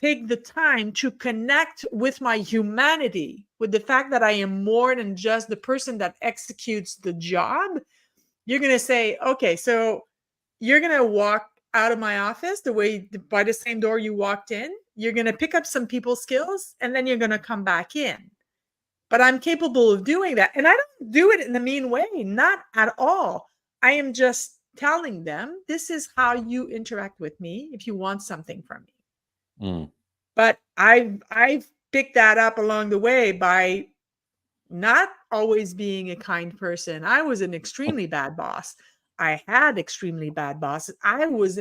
take the time to connect with my humanity, with the fact that I am more than just the person that executes the job, you're going to say, okay, so you're going to walk out of my office by the same door you walked in. You're going to pick up some people skills, and then you're going to come back in. But I'm capable of doing that. And I don't do it in a mean way, not at all. I am just telling them, this is how you interact with me if you want something from me. Mm. But I've picked that up along the way by not always being a kind person. I was an extremely bad boss. I had extremely bad bosses. I was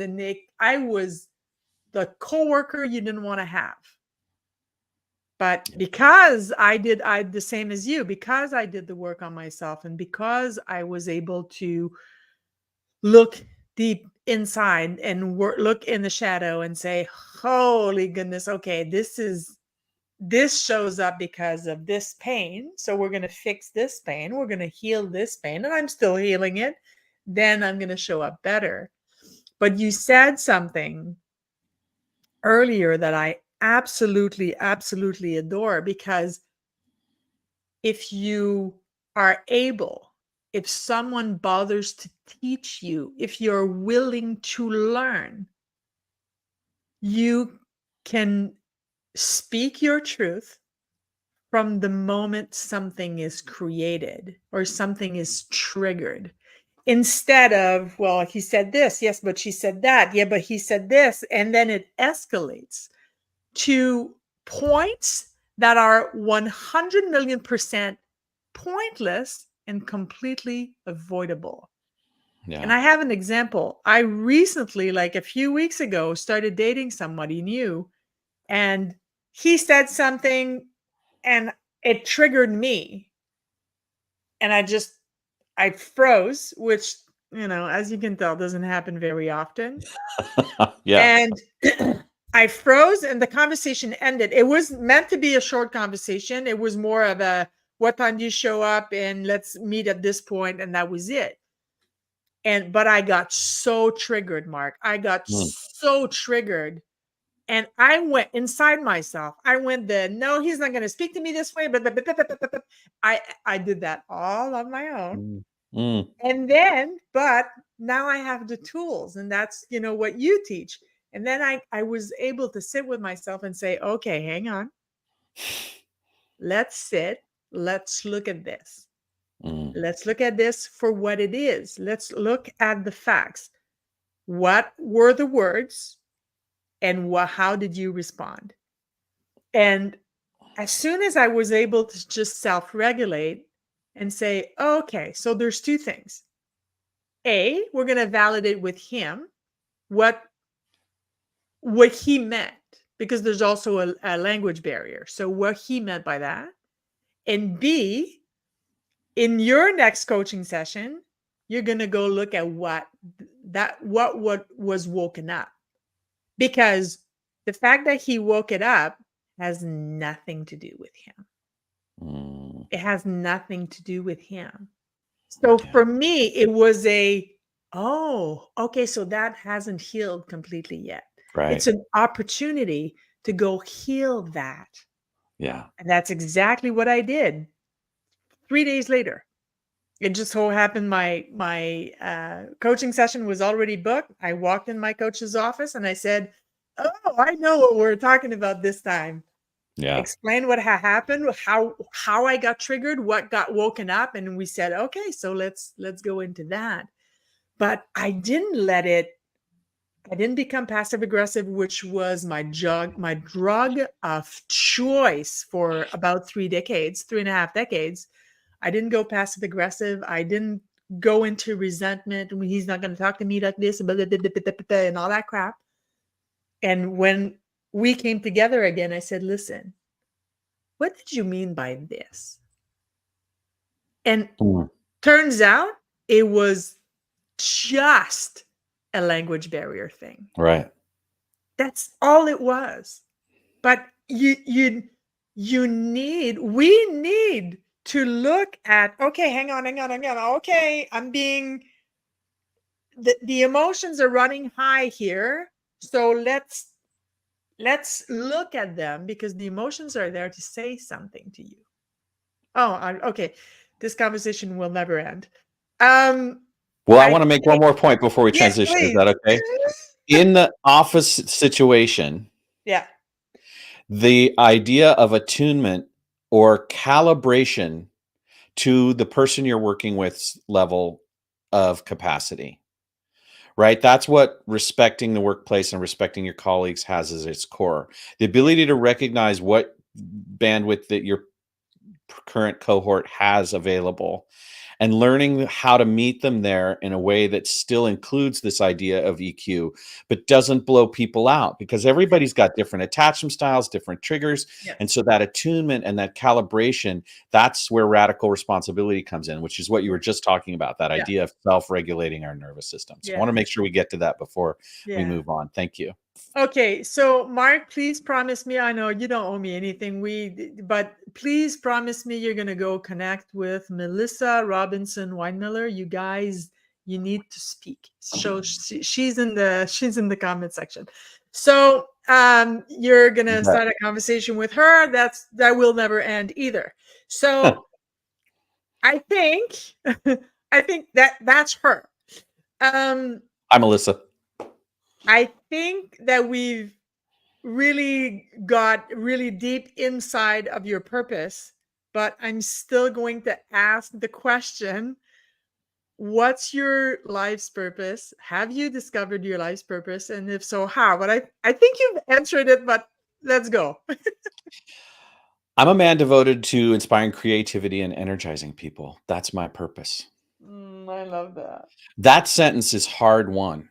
the coworker you didn't want to have. But because I did the same as you, because I did the work on myself, and because I was able to look deep inside and look in the shadow and say, holy goodness, okay, this shows up because of this pain. So we're going to fix this pain. We're going to heal this pain. And I'm still healing it. Then I'm going to show up better. But you said something earlier that I absolutely, absolutely adore, because if you are able, if someone bothers to teach you, if you're willing to learn, you can speak your truth from the moment something is created or something is triggered, instead of, well, he said this, yes, but she said that, yeah, but he said this, and then it escalates to points that are 100 million% pointless and completely avoidable. Yeah. And I have an example. I recently, like a few weeks ago, started dating somebody new, and he said something and it triggered me. And I froze, which, as you can tell, doesn't happen very often. Yeah. And I froze, and the conversation ended. It was meant to be a short conversation. It was more of a, what time do you show up, and let's meet at this point, and that was it. But I got so triggered, Mark. I got so triggered. And I went inside myself. I went no, he's not going to speak to me this way. But I did that all on my own. And then, but now I have the tools, and that's, what you teach. And then I was able to sit with myself and say, okay, hang on. Let's sit. Let's look at this. Let's look at this for what it is. Let's look at the facts. What were the words? And how did you respond? And as soon as I was able to just self-regulate and say, okay, so there's two things. A, we're going to validate with him what he meant, because there's also a language barrier. So what he meant by that. And B, in your next coaching session, you're going to go look at what was woken up. Because the fact that he woke it up has nothing to do with him. It has nothing to do with him. So for me, it was okay, so that hasn't healed completely yet. Right. It's an opportunity to go heal that. Yeah. And that's exactly what I did. 3 days later, it just so happened my coaching session was already booked. I walked in my coach's office and I said, oh, I know what we're talking about this time. Yeah. Explain what had happened, how I got triggered, what got woken up. And we said, okay, so let's go into that. But I didn't become passive aggressive, which was my drug of choice for about 3.5 decades. I didn't go passive aggressive. I didn't go into resentment when he's not going to talk to me like this, and all that crap. And when we came together again, I said, listen, what did you mean by this? And Mm. turns out it was just a language barrier thing. Right. That's all it was. But we need to look at, okay, hang on. Okay, the emotions are running high here. So let's look at them, because the emotions are there to say something to you. Okay. This conversation will never end. Well, I want to make one more point before we Yeah, transition. Is please. that okay? In the office situation, Yeah. the idea of attunement or calibration to the person you're working with's level of capacity, right? That's what respecting the workplace and respecting your colleagues has as its core. The ability to recognize what bandwidth that your current cohort has available and learning how to meet them there in a way that still includes this idea of EQ, but doesn't blow people out, because everybody's got different attachment styles, different triggers. Yes. And so that attunement and that calibration, that's where radical responsibility comes in, which is what you were just talking about, that Yeah. idea of self-regulating our nervous system. So I want to Yeah. make sure we get to that before we Yeah. move on. Thank you. Okay, so Mark, please promise me, I know you don't owe me anything, but please promise me you're gonna go connect with Melissa Robinson Weinmiller. You guys, you need to speak. So she's in the comment section. So you're gonna start a conversation with her. That will never end either. So I think that's her. Hi, Melissa. I think that we've really got really deep inside of your purpose, but I'm still going to ask the question, what's your life's purpose? Have you discovered your life's purpose? And if so, how? But I think you've answered it, but let's go. I'm a man devoted to inspiring creativity and energizing people. That's my purpose. I love that. That sentence is hard won.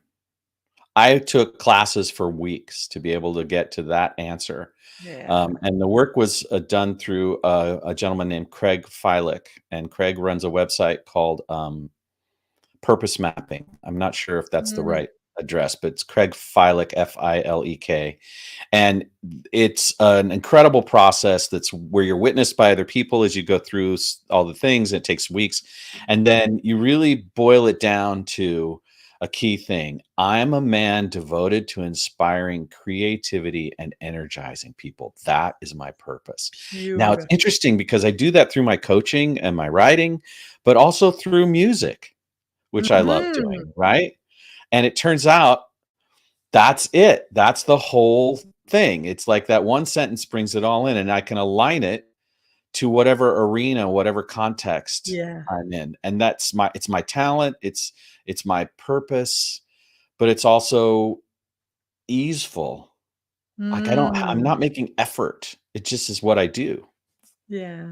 I took classes for weeks to be able to get to that answer. Yeah. And the work was done through a gentleman named Craig Filek, and Craig runs a website called Purpose Mapping. I'm not sure if that's the right address, but it's Craig Filek, Filek. And it's an incredible process that's where you're witnessed by other people as you go through all the things. It takes weeks. And then you really boil it down to a key thing. I'm a man devoted to inspiring creativity and energizing people. That is my purpose. Now, it's interesting because I do that through my coaching and my writing, but also through music, which I love doing, right? And it turns out that's it. That's the whole thing. It's like that one sentence brings it all in, and I can align it to whatever arena, whatever context I'm in. And it's my talent, it's my purpose, but it's also easeful. Like I'm not making effort. It just is what I do. Yeah.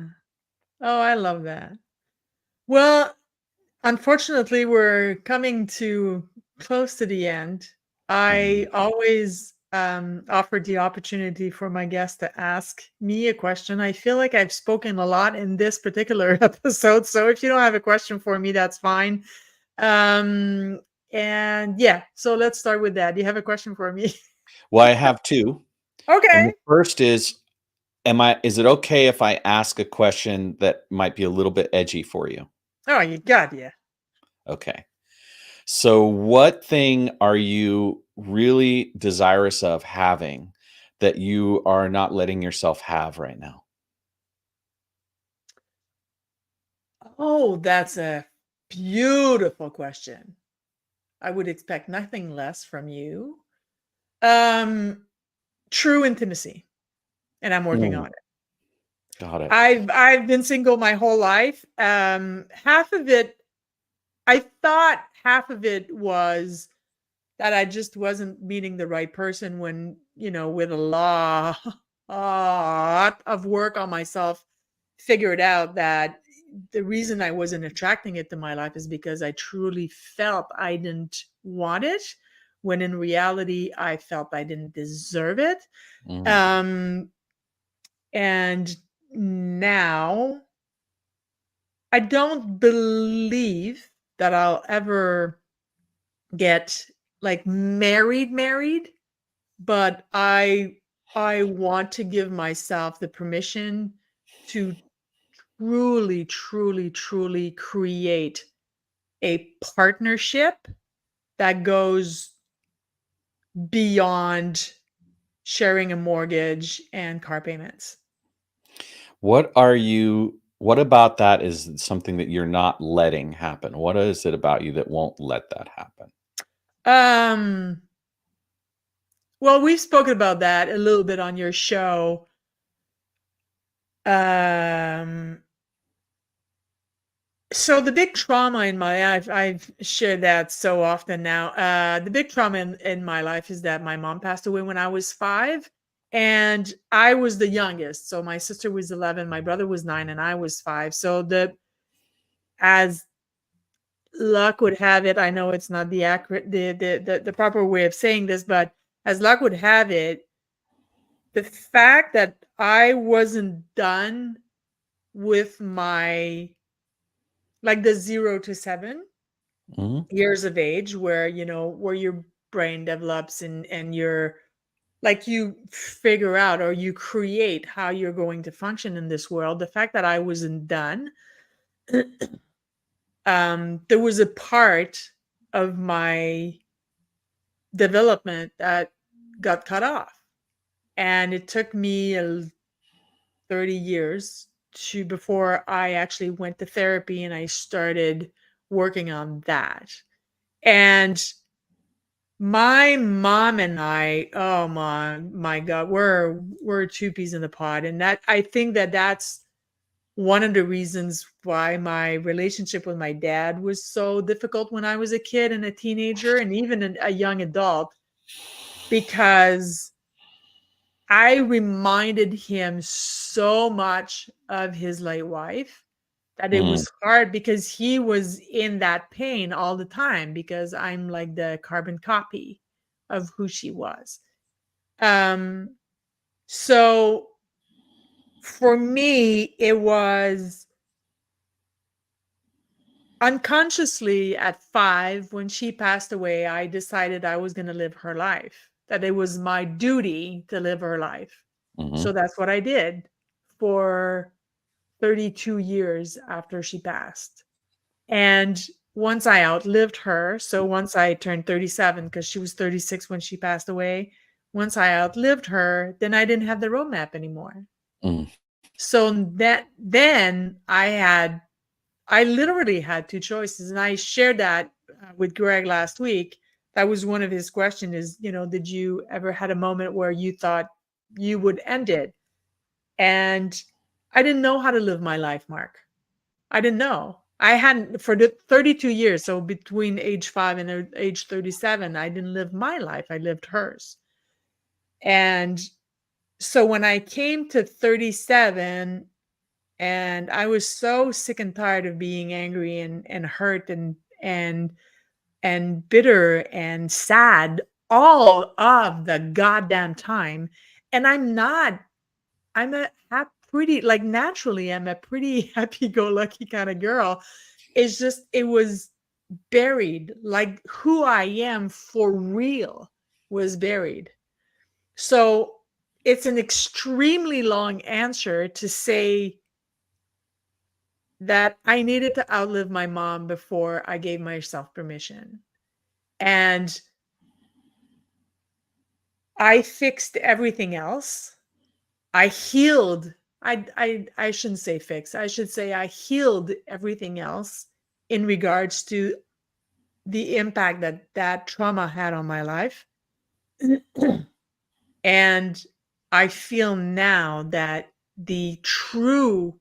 Oh, I love that. Well, unfortunately, we're coming to close to the end. I always offered the opportunity for my guests to ask me a question. I feel like I've spoken a lot in this particular episode, so if you don't have a question for me, that's fine. And yeah, so let's start with that. Do you have a question for me? Well, I have two. Okay. And the first is it okay if I ask a question that might be a little bit edgy for you? Oh, you got yeah. Okay. So what thing are you really desirous of having that you are not letting yourself have right now? Oh, that's a beautiful question. I would expect nothing less from you. True intimacy, and I'm working on it. Got it. I've been single my whole life. Half of it, I thought half of it was that I just wasn't meeting the right person when, with a lot of work on myself, figured out that the reason I wasn't attracting it to my life is because I truly felt I didn't want it, when in reality I felt I didn't deserve it. Mm. Um, and now I don't believe that I'll ever get like married, but I want to give myself the permission to truly create a partnership that goes beyond sharing a mortgage and car payments. What about that is something that you're not letting happen? What is it about you that won't let that happen? Um, well, we've spoken about that a little bit on your show. Um, so the big trauma in my life, I've shared that so often now. The big trauma in my life is that my mom passed away when I was 5, and I was the youngest. So my sister was 11, my brother was 9, and I was 5. So as luck would have it, I know it's not the accurate, the proper way of saying this, but as luck would have it, the fact that I wasn't done with my, like, the 0 to 7 Mhm. years of age, where where your brain develops, and you're like, you figure out or you create how you're going to function in this world. The fact that I wasn't done, there was a part of my development that got cut off, and it took me 30 years to before I actually went to therapy and I started working on that. And my mom and I, oh my God, we're two peas in the pod. And that, I think that that's one of the reasons why my relationship with my dad was so difficult when I was a kid and a teenager and even a young adult, because I reminded him so much of his late wife that it Mm. was hard, because he was in that pain all the time, because I'm like the carbon copy of who she was. Um, so for me, it was unconsciously at 5 when she passed away, I decided I was going to live her life, that it was my duty to live her life. So Mhm. that's what I did for 32 years after she passed. And once I outlived her, so once I turned 37, because she was 36 when she passed away, once I outlived her, then I didn't have the roadmap anymore. Mm. So that then I literally had two choices, and I shared that with Greg last week. That was one of his questions: is, did you ever had a moment where you thought you would end it? And I didn't know how to live my life, Mark. I didn't know. I hadn't for the 32 years. So between age 5 and age 37, I didn't live my life. I lived hers. And so when I came to 37, and I was so sick and tired of being angry and hurt and bitter and sad all of the goddamn time. And I'm a pretty, like, naturally, I'm a pretty happy go lucky kind of girl. It's just, it was buried. Like, who I am for real was buried. So it's an extremely long answer to say that I needed to outlive my mom before I gave myself permission. And I fixed everything else. I healed. I shouldn't say fix. I should say I healed everything else in regards to the impact that that trauma had on my life. And I feel now that the true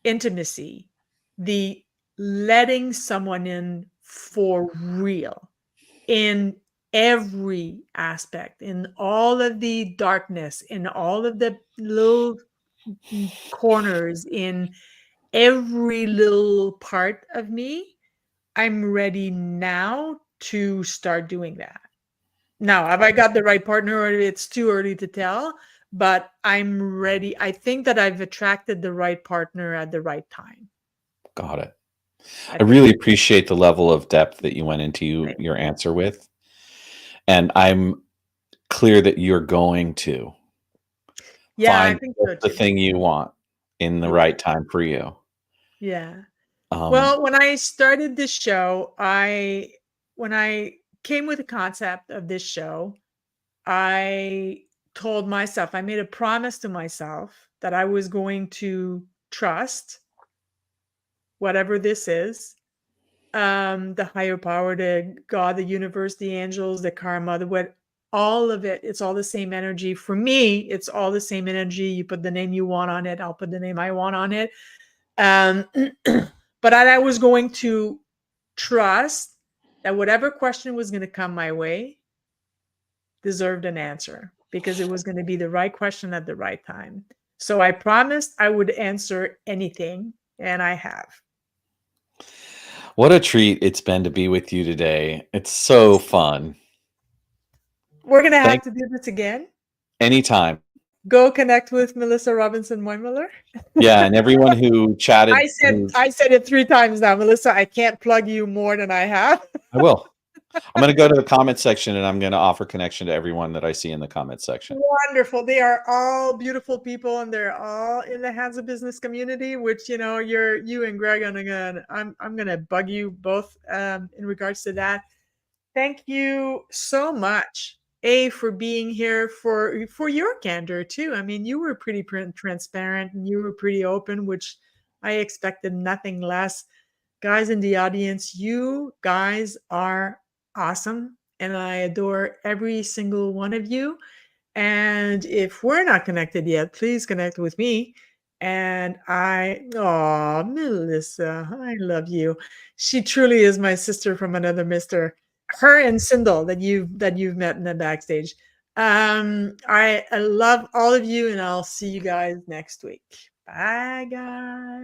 intimacy, the letting someone in for real, in every aspect, in all of the darkness, in all of the little corners, in every little part of me, I'm ready now to start doing that. Now, have I got the right partner, or it's too early to tell? But I'm ready. I think that I've attracted the right partner at the right time. Got it. I I think. really appreciate the level of depth that you went into Right. your answer with, and I'm clear that you're going to Yeah, I find think so the too. thing you want in the Yeah. right time for you. Yeah. Um, Well, when I started this show, when I came with the concept of this show, I told myself, I made a promise to myself that I was going to trust whatever this is, the higher power, the God, the universe, the angels, the karma, the what, all of it. It's all the same energy. For me, it's all the same energy. You put the name you want on it. I'll put the name I want on it. Um, but I was going to trust that whatever question was going to come my way deserved an answer because it was going to be the right question at the right time. So I promised I would answer anything, and I have. what a treat it's been to be with you today. It's so fun. We're going to have Thank to do this again. anytime. Go connect with Melissa Robinson Moimiller. Yeah, and everyone who chatted, I said who's I said it 3 times now, Melissa. I can't plug you more than I have. I will. I'm going to go to the comment section and I'm going to offer connection to everyone that I see in the comment section. Wonderful. They are all beautiful people, and they're all in the Hands of Business community, which you and Greg, and again, I'm gonna bug you both in regards to that. Thank you so much, for being here, for your candor too. I mean, you were pretty transparent and you were pretty open, which I expected nothing less. Guys in the audience, you guys are awesome, and I adore every single one of you. And if we're not connected yet, please connect with me. And oh, Melissa, I love you. She truly is my sister from another mister. Her and Sindel that you've met in the backstage. I love all of you, and I'll see you guys next week. Bye, guys.